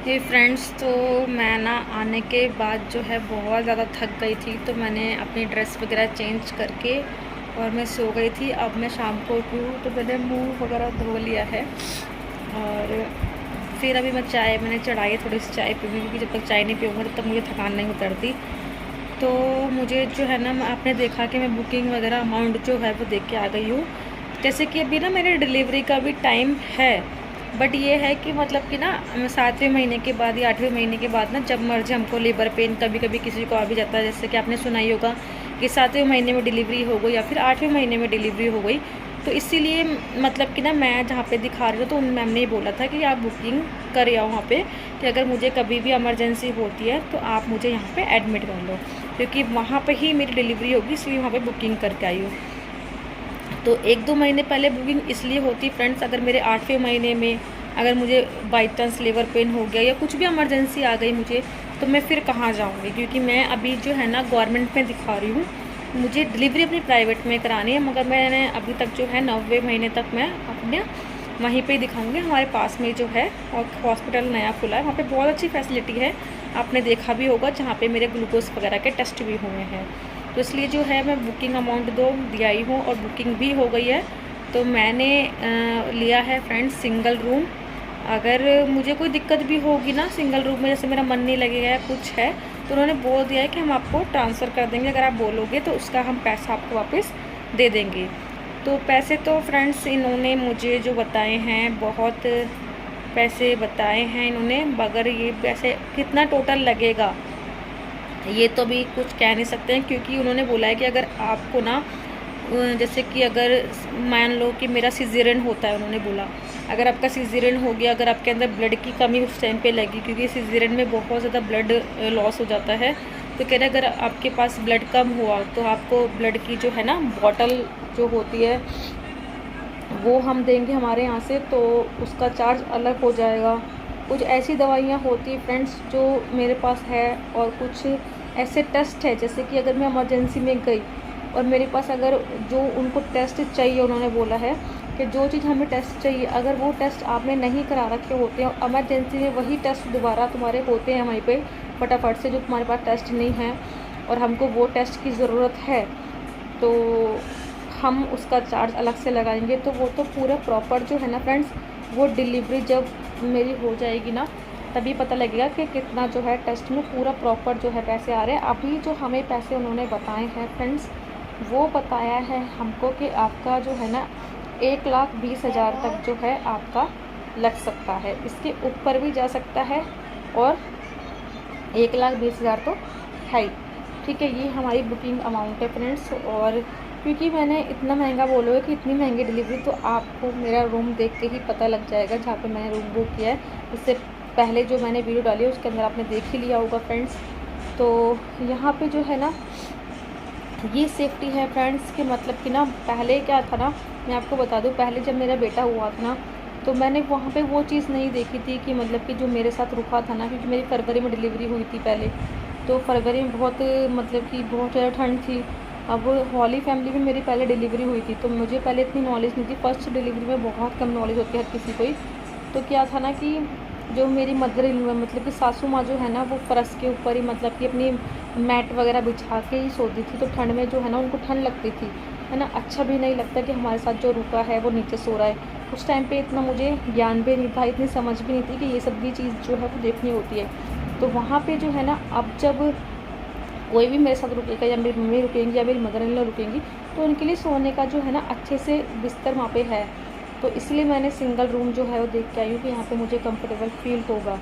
हे friends, तो मैं ना आने के बाद जो है बहुत ज़्यादा थक गई थी, तो मैंने अपनी ड्रेस वगैरह चेंज करके और मैं सो गई थी। अब मैं शाम को उठी हूँ तो मैंने मुंह वगैरह धो लिया है और फिर अभी मैंने चढ़ाई है, थोड़ी सी चाय पीऊँगी क्योंकि जब तक चाय नहीं पीऊँगी तब तक मुझे थकान नहीं उतरती। तो मुझे जो है ना, आपने देखा कि मैं बुकिंग वगैरह अमाउंट जो है वो देख के आ गई हूँ। जैसे कि अभी ना मेरे डिलीवरी का भी टाइम है, बट ये है कि मतलब कि ना 7वें महीने के बाद या 8वें महीने के बाद ना जब मर्जी हमको लेबर पेन कभी कभी किसी को आ भी जाता है। जैसे कि आपने सुना ही होगा कि 7वें महीने में डिलीवरी हो गई या फिर 8वें महीने में डिलीवरी हो गई। तो इसीलिए मतलब कि ना मैं जहाँ पे दिखा रही हूँ तो उन मैम ने बोला था कि आप बुकिंग कर आओ वहाँ पे, कि अगर मुझे कभी भी इमरजेंसी होती है तो आप मुझे यहाँ पे एडमिट कर लो, क्योंकि वहाँ पे ही मेरी डिलीवरी होगी, इसलिए वहाँ पे बुकिंग करके आई हूँ। तो 1-2 महीने पहले बुकिंग इसलिए होती फ्रेंड्स, अगर मेरे 8वें महीने में अगर मुझे बाई चांस लेबर पेन हो गया या कुछ भी इमरजेंसी आ गई मुझे, तो मैं फिर कहाँ जाऊँगी, क्योंकि मैं अभी जो है ना गवर्नमेंट में दिखा रही हूँ। मुझे डिलीवरी अपनी प्राइवेट में करानी है, मगर मैंने अभी तक जो है 9वें महीने तक मैं अपने वहीं पे ही दिखाऊंगी। हमारे पास में जो है और हॉस्पिटल नया खुला है, वहाँ पे बहुत अच्छी फैसिलिटी है, आपने देखा भी होगा, जहाँ पे मेरे ग्लूकोज वगैरह के टेस्ट भी हुए हैं। तो इसलिए जो है मैं बुकिंग अमाउंट दिया ही हूँ और बुकिंग भी हो गई है। तो मैंने लिया है फ्रेंड्स सिंगल रूम। अगर मुझे कोई दिक्कत भी होगी ना सिंगल रूम में, जैसे मेरा मन नहीं लगेगा या कुछ है, तो उन्होंने बोल दिया है कि हम आपको ट्रांसफ़र कर देंगे, अगर आप बोलोगे तो उसका हम पैसा आपको वापस दे देंगे। तो पैसे तो फ्रेंड्स इन्होंने मुझे जो बताए हैं, बहुत पैसे बताए हैं इन्होंने, मगर ये पैसे कितना टोटल लगेगा ये तो भी कुछ कह नहीं सकते हैं, क्योंकि उन्होंने बोला है कि अगर आपको ना जैसे कि अगर मान लो कि मेरा सिजेरियन होता है, उन्होंने बोला अगर आपका सिजेरियन हो गया, अगर आपके अंदर ब्लड की कमी उस टाइम पे लगी, क्योंकि सिजेरियन में बहुत ज़्यादा ब्लड लॉस हो जाता है, तो कह रहे अगर आपके पास ब्लड कम हुआ तो आपको ब्लड की जो है ना बॉटल जो होती है वो हम देंगे हमारे यहाँ से, तो उसका चार्ज अलग हो जाएगा। कुछ ऐसी दवाइयाँ होती हैं फ्रेंड्स जो मेरे पास है, और कुछ ऐसे टेस्ट है, जैसे कि अगर मैं इमरजेंसी में गई और मेरे पास अगर जो उनको टेस्ट चाहिए, उन्होंने बोला है कि जो चीज़ हमें टेस्ट चाहिए अगर वो टेस्ट आपने नहीं करा रखे होते हैं और इमरजेंसी में वही टेस्ट दोबारा तुम्हारे होते हैं वहीं पे फटाफट से, जो तुम्हारे पास टेस्ट नहीं है और हमको वो टेस्ट की ज़रूरत है, तो हम उसका चार्ज अलग से लगाएंगे। तो वो तो पूरा प्रॉपर जो है ना फ्रेंड्स, वो डिलीवरी जब मेरी हो जाएगी ना तभी पता लगेगा कि कितना जो है टेस्ट में पूरा प्रॉपर जो है पैसे आ रहे हैं। अभी जो हमें पैसे उन्होंने बताए हैं फ्रेंड्स, वो बताया है हमको कि आपका जो है ना 1,20,000 तक जो है आपका लग सकता है, इसके ऊपर भी जा सकता है, और 1,20,000 तो है ही। ठीक है, ये हमारी बुकिंग अमाउंट है फ्रेंड्स। और क्योंकि मैंने इतना महंगा बोलोगे कि इतनी महंगी डिलीवरी, तो आपको मेरा रूम देख के ही पता लग जाएगा जहाँ पे मैंने रूम बुक किया है। इससे पहले जो मैंने वीडियो डाली है उसके अंदर आपने देख ही लिया होगा फ्रेंड्स। तो यहाँ पे जो है ना ये सेफ्टी है फ्रेंड्स, कि मतलब कि ना पहले क्या था ना, मैं आपको बता दूँ, पहले जब मेरा बेटा हुआ था ना, तो मैंने वहाँ पे वो चीज़ नहीं देखी थी कि मतलब कि जो मेरे साथ रुका था ना, क्योंकि मेरी फरवरी में डिलीवरी हुई थी पहले, तो फरवरी में बहुत मतलब कि बहुत ज़्यादा ठंड थी। अब हॉली फैमिली में मेरी पहले डिलीवरी हुई थी, तो मुझे पहले इतनी नॉलेज नहीं थी, फर्स्ट डिलीवरी में बहुत कम नॉलेज होती है हर किसी को ही। तो क्या था ना कि जो मेरी मदर इन लॉ मतलब कि सासू माँ जो है ना, वो फर्श के ऊपर ही मतलब कि अपनी मैट वगैरह बिछा के ही सोती थी, तो ठंड में जो है ना उनको ठंड लगती थी, है ना, अच्छा भी नहीं लगता कि हमारे साथ जो रुका है वो नीचे सो रहा है। उस टाइम पे इतना मुझे ज्ञान भी नहीं था, इतनी समझ भी नहीं थी कि ये सब भी चीज़ जो है वो देखनी होती है। तो वहाँ पे जो है ना, अब जब कोई भी मेरे साथ रुकेगा या मेरी मम्मी रुकेंगी या मेरी मदर इन लॉ रुकेंगी, तो उनके लिए सोने का जो है ना अच्छे से बिस्तर वहाँ पे है। तो इसलिए मैंने सिंगल रूम जो है वो देख के आई हूँ कि यहाँ पे मुझे कंफर्टेबल फील होगा।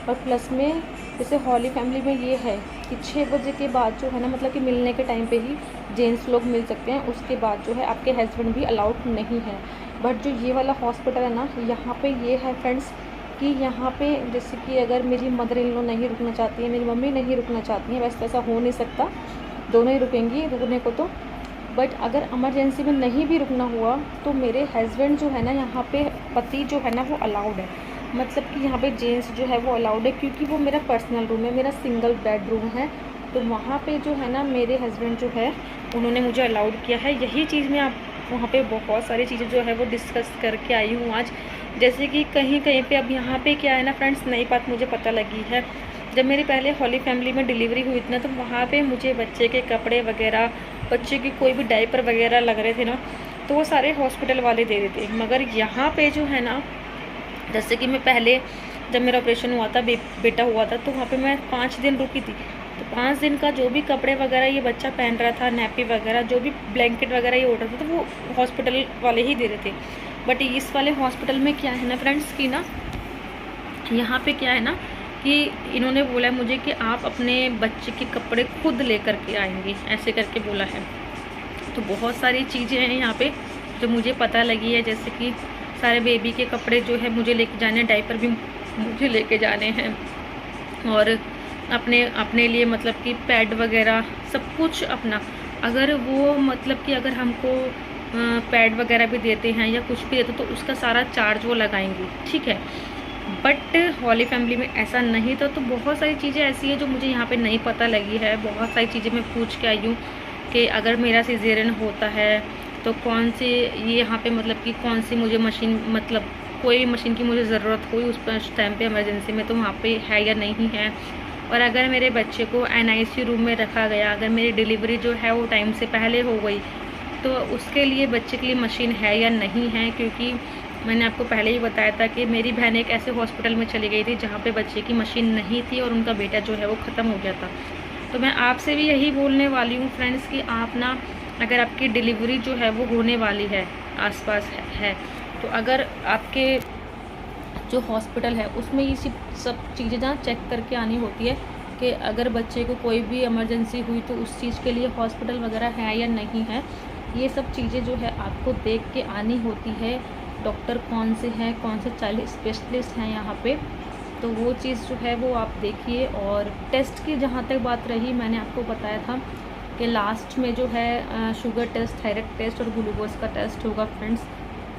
और प्लस में जैसे हॉली फैमिली में ये है कि 6 बजे के बाद जो है ना, मतलब कि मिलने के टाइम पे ही जेंट्स लोग मिल सकते हैं, उसके बाद जो है आपके हस्बैंड भी अलाउड नहीं है। बट जो ये वाला हॉस्पिटल है ना, यहाँ पे ये है फ्रेंड्स कि यहाँ पे जैसे कि अगर मेरी मदर इन लॉ नहीं रुकना चाहती है, मेरी मम्मी नहीं रुकना चाहती है, वैसे ऐसा हो नहीं सकता, दोनों ही रुकेंगी रुकने को तो। बट अगर इमरजेंसी में नहीं भी रुकना हुआ तो मेरे हस्बैंड जो है ना, यहाँ पे पति जो है ना वो अलाउड है, मतलब कि यहाँ पे जेंट्स जो है वो अलाउड है, क्योंकि वो मेरा पर्सनल रूम है, मेरा सिंगल बेडरूम है। तो वहाँ पे जो है ना मेरे हस्बैंड जो है उन्होंने मुझे अलाउड किया है। यही चीज़ मैं वहाँ पे बहुत सारी चीज़ें जो है वो डिस्कस करके आई हूँ आज। जैसे कि कहीं कहीं पे अब यहाँ पे क्या है ना फ्रेंड्स, नई बात मुझे पता लगी है। जब मेरी पहले हॉली फैमिली में डिलीवरी हुई थी ना, तो वहाँ पे मुझे बच्चे के कपड़े वगैरह, बच्चे की कोई भी डायपर वगैरह लग रहे थे ना, तो वो सारे हॉस्पिटल वाले दे देते। मगर यहाँ पे जो है ना, जैसे कि मैं पहले जब मेरा ऑपरेशन हुआ था, बेटा हुआ था, तो वहाँ पे मैं 5 दिन रुकी थी। तो 5 दिन का जो भी कपड़े वगैरह ये बच्चा पहन रहा था, नैपी वगैरह, जो भी ब्लैंकेट वगैरह ये ओढ़ रहा था, तो वो हॉस्पिटल वाले ही दे रहे थे। बट इस वाले हॉस्पिटल में क्या है ना फ्रेंड्स कि ना, यहाँ पे क्या है ना कि इन्होंने बोला है मुझे कि आप अपने बच्चे के कपड़े खुद लेकर के आएंगे, ऐसे करके बोला है। तो बहुत सारी चीज़ें हैं यहाँ पे जो मुझे पता लगी है, जैसे कि सारे बेबी के कपड़े जो है मुझे लेके जाने, डायपर भी मुझे लेके जाने हैं, और अपने लिए मतलब कि पैड वगैरह सब कुछ अपना। अगर वो मतलब कि अगर हमको पैड वगैरह भी देते हैं या कुछ भी देते तो उसका सारा चार्ज वो लगाएंगी, ठीक है। बट हॉली फैमिली में ऐसा नहीं था। तो बहुत सारी चीज़ें ऐसी है जो मुझे यहाँ पे नहीं पता लगी है। बहुत सारी चीज़ें मैं पूछ के आई हूँ कि अगर मेरा सिजेरियन होता है तो कौन सी ये यहाँ पे मतलब कि कौन सी मुझे मशीन, मतलब कोई भी मशीन की मुझे ज़रूरत हुई उस टाइम पे इमरजेंसी में, तो वहाँ पे है या नहीं है। और अगर मेरे बच्चे को NICU रूम में रखा गया, अगर मेरी डिलीवरी जो है वो टाइम से पहले हो गई, तो उसके लिए बच्चे के लिए मशीन है या नहीं है। क्योंकि मैंने आपको पहले ही बताया था कि मेरी बहन एक ऐसे हॉस्पिटल में चली गई थी जहाँ पे बच्चे की मशीन नहीं थी और उनका बेटा जो है वो ख़त्म हो गया था। तो मैं आपसे भी यही बोलने वाली हूँ फ्रेंड्स कि आप ना, अगर आपकी डिलीवरी जो है वो होने वाली है, आसपास है, तो अगर आपके जो हॉस्पिटल है उसमें ये सब चीज़ें जहाँ चेक करके आनी होती है कि अगर बच्चे को कोई भी इमरजेंसी हुई तो उस चीज़ के लिए हॉस्पिटल वगैरह है या नहीं है। ये सब चीज़ें जो है आपको देख के आनी होती है। डॉक्टर कौन से हैं, कौन से चाइल्ड स्पेशलिस्ट हैं यहाँ पे, तो वो चीज़ जो है वो आप देखिए। और टेस्ट की जहाँ तक बात रही, मैंने आपको बताया था कि लास्ट में जो है शुगर टेस्ट, थायराइड टेस्ट और ग्लूकोज का टेस्ट होगा फ्रेंड्स।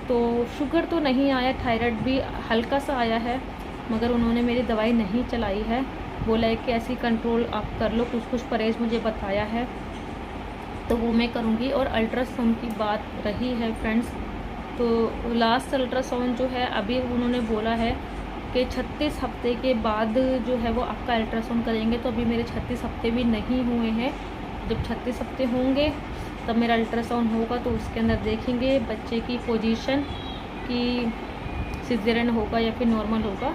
तो शुगर तो नहीं आया, थायराइड भी हल्का सा आया है, मगर उन्होंने मेरी दवाई नहीं चलाई है। बोला है कि ऐसी कंट्रोल आप कर लो, कुछ कुछ परहेज़ मुझे बताया है, तो वो मैं करूँगी। और अल्ट्रासाउंड की बात रही है फ्रेंड्स, तो लास्ट अल्ट्रासाउंड जो है अभी उन्होंने बोला है कि 36 हफ्ते के बाद जो है वो आपका अल्ट्रासाउंड करेंगे। तो अभी मेरे 36 हफ्ते भी नहीं हुए हैं। जब 36 हफ्ते होंगे तब मेरा अल्ट्रासाउंड होगा, तो उसके अंदर देखेंगे बच्चे की पोजीशन कि सिजेरियन होगा या फिर नॉर्मल होगा।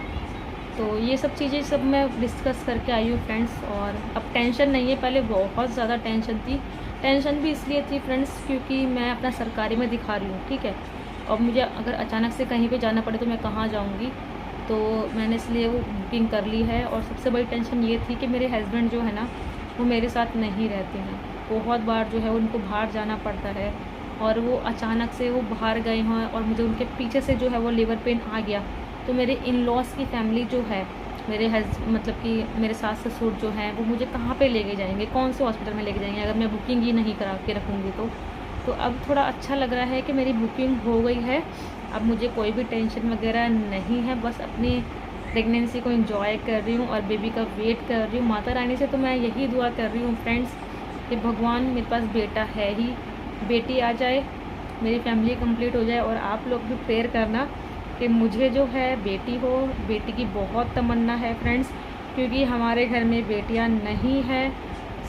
तो ये सब चीज़ें सब मैं डिस्कस करके आई हूँ फ्रेंड्स। और अब टेंशन नहीं है, पहले बहुत ज़्यादा टेंशन थी। टेंशन भी इसलिए थी फ्रेंड्स क्योंकि मैं अपना सरकारी में दिखा रही हूँ, ठीक है। और मुझे अगर अचानक से कहीं पे जाना पड़े तो मैं कहाँ जाऊँगी, तो मैंने इसलिए वो बुकिंग कर ली है। और सबसे बड़ी टेंशन ये थी कि मेरे हस्बैंड जो है ना वो मेरे साथ नहीं रहते हैं। बहुत बार जो है उनको बाहर जाना पड़ता है और वो अचानक से वो बाहर गए हैं और मुझे उनके पीछे से जो है वो लीवर पेन आ गया। तो मेरे इन लॉस की फैमिली जो है, मेरे मतलब कि मेरे सास ससुर जो हैं वो मुझे कहाँ पे लेके जाएंगे, कौन से हॉस्पिटल में लेके जाएंगे अगर मैं बुकिंग ही नहीं करा के रखूँगी तो अब थोड़ा अच्छा लग रहा है कि मेरी बुकिंग हो गई है। अब मुझे कोई भी टेंशन वगैरह नहीं है, बस अपनी प्रेगनेंसी को एंजॉय कर रही हूँ और बेबी का वेट कर रही हूँ। माता रानी से तो मैं यही दुआ कर रही हूँ फ्रेंड्स कि भगवान, मेरे पास बेटा है ही, बेटी आ जाए, मेरी फैमिली कंप्लीट हो जाए। और आप लोग भी प्रेयर करना कि मुझे जो है बेटी हो। बेटी की बहुत तमन्ना है फ्रेंड्स, क्योंकि हमारे घर में बेटियाँ नहीं हैं।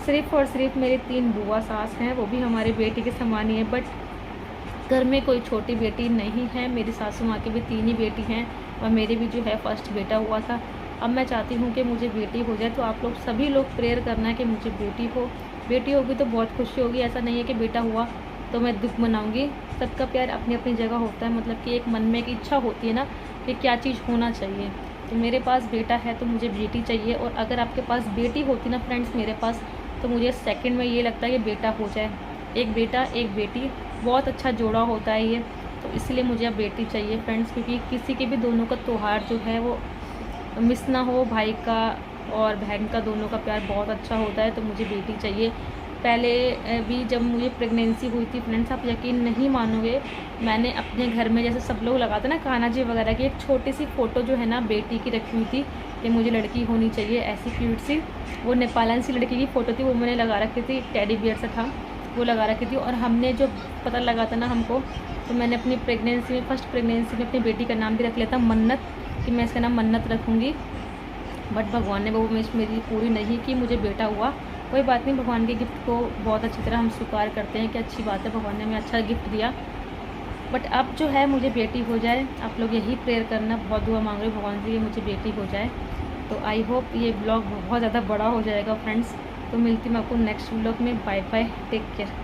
सिर्फ़ और सिर्फ मेरी 3 बुआ सास हैं, वो भी हमारे बेटी के समान ही है। बट घर में कोई छोटी बेटी नहीं है। मेरी सासू माँ की भी 3 ही बेटी हैं और मेरी भी जो है फर्स्ट बेटा हुआ था। अब मैं चाहती हूँ कि मुझे बेटी हो जाए। तो आप लोग सभी लोग प्रेयर करना है कि मुझे बेटी हो। बेटी होगी तो बहुत खुशी होगी। ऐसा नहीं है कि बेटा हुआ तो मैं दुख मनाऊँगी। सबका प्यार अपनी अपनी जगह होता है, मतलब कि एक मन में एक इच्छा होती है ना कि क्या चीज़ होना चाहिए। तो मेरे पास बेटा है तो मुझे बेटी चाहिए। और अगर आपके पास बेटी होती ना फ्रेंड्स मेरे पास, तो मुझे सेकंड में ये लगता है कि बेटा हो जाए। एक बेटा एक बेटी, बहुत अच्छा जोड़ा होता है ये। तो इसलिए मुझे अब बेटी चाहिए फ्रेंड्स, क्योंकि किसी के भी दोनों का त्यौहार जो है वो मिस ना हो। भाई का और बहन का दोनों का प्यार बहुत अच्छा होता है, तो मुझे बेटी चाहिए। पहले भी जब मुझे प्रेगनेंसी हुई थी फ्रेंड्स, आप यकीन नहीं मानोगे, मैंने अपने घर में जैसे सब लोग लगाते ना कान्हा जी वगैरह की, एक छोटी सी फ़ोटो जो है ना बेटी की रखी हुई थी कि मुझे लड़की होनी चाहिए, ऐसी क्यूट सी। वो नेपालन सी लड़की की फ़ोटो थी, वो मैंने लगा रखी थी, टेडी बियर सा था। वो लगा रखी थी। और हमने जो पता लगा था ना हमको, तो मैंने अपनी प्रेगनेंसी में, फर्स्ट प्रेगनेंसी में अपनी बेटी का नाम भी रख लिया था मन्नत, कि मैं इसका नाम मन्नत रखूँगी। बट भगवान ने वो विश मेरी पूरी नहीं की, मुझे बेटा हुआ। कोई बात नहीं, भगवान के गिफ्ट को बहुत अच्छी तरह हम स्वीकार करते हैं कि अच्छी बात है, भगवान ने हमें अच्छा गिफ्ट दिया। बट अब जो है मुझे बेटी हो जाए। आप लोग यही प्रेयर करना, बहुत दुआ मांग रहे हो भगवान से कि मुझे बेटी हो जाए। तो आई होप ये ब्लॉग बहुत ज़्यादा बड़ा हो जाएगा फ्रेंड्स। तो मिलती हूँ आपको नेक्स्ट ब्लॉग में। Bye bye, take care.